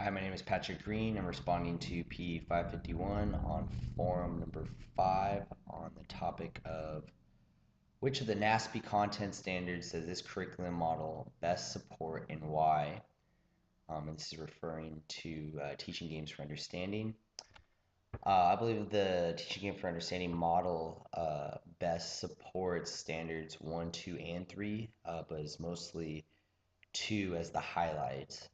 Hi, my name is Patrick Green. I'm responding to P 551 on forum number 5 on the topic of which of the NASP content standards does this curriculum model best support and why? And this is referring to teaching games for understanding. I believe the teaching game for understanding model best supports standards 1, 2, and 3, but is mostly 2 as the highlight.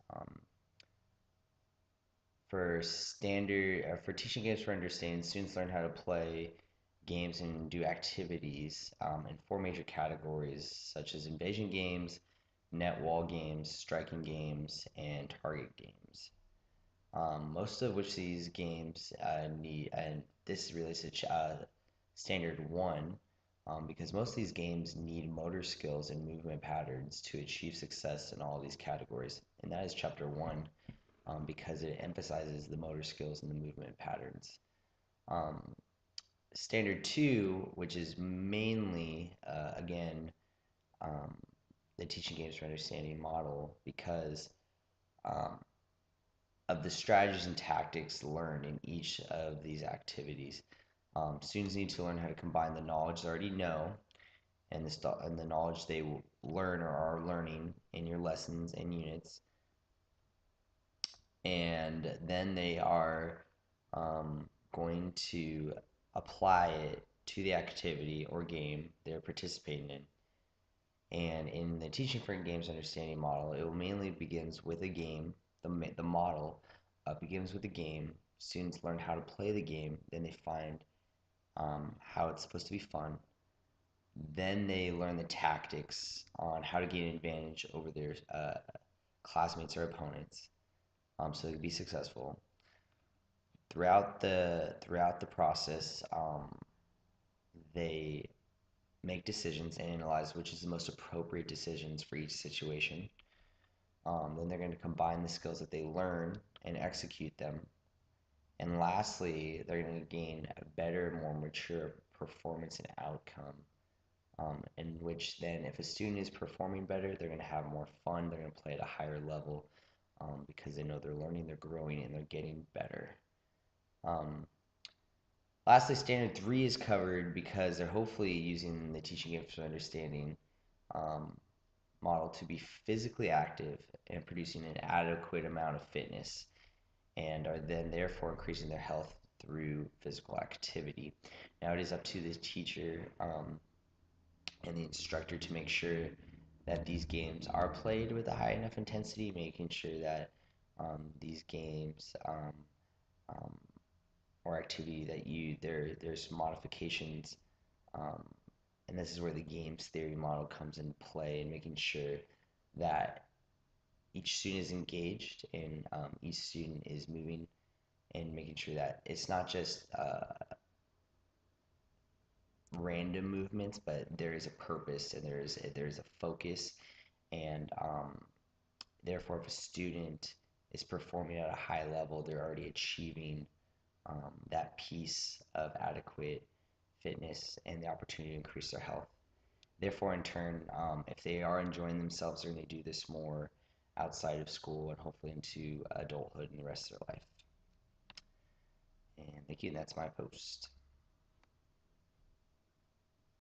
For teaching games for understanding, students learn how to play games and do activities in 4 major categories, such as invasion games, net wall games, striking games, and target games. Most of which these games need, and this relates to standard 1, because most of these games need motor skills and movement patterns to achieve success in all of these categories, and that is chapter 1, because it emphasizes the motor skills and the movement patterns. Um, Standard 2, which is mainly, again, um, the teaching games for understanding model, because um, of the strategies and tactics learned in each of these activities. Students need to learn how to combine the knowledge they already know and the knowledge they learn or are learning in your lessons and units, and then they are going to apply it to the activity or game they're participating in. And in the teaching for games understanding model, it mainly begins with a game. The model begins with a game. Students learn how to play the game. Then they find how it's supposed to be fun. Then they learn the tactics on how to gain an advantage over their classmates or opponents, so they can be successful. Throughout the process, they make decisions and analyze which is the most appropriate decisions for each situation. Then they're going to combine the skills that they learn and execute them. And lastly, they're going to gain a better, more mature performance and outcome. In which then, if a student is performing better, they're going to have more fun. They're going to play at a higher level because they know they're learning, they're growing, and they're getting better. Um, Lastly, standard 3 is covered because they're hopefully using the teaching games for understanding um, model to be physically active and producing an adequate amount of fitness, and are then therefore increasing their health through physical activity. Now it is up to the teacher and the instructor to make sure that these games are played with a high enough intensity, making sure that these games um, or activity that there's modifications, um, and this is where the games theory model comes into play, and making sure that each student is engaged and each student is moving, and making sure that it's not just random movements, but there is a purpose and there's a focus, and therefore if a student is performing at a high level, they're already achieving that piece of adequate fitness and the opportunity to increase their health. Therefore, in turn, if they are enjoying themselves, they're going to do this more outside of school and hopefully into adulthood and the rest of their life. And thank you, and that's my post.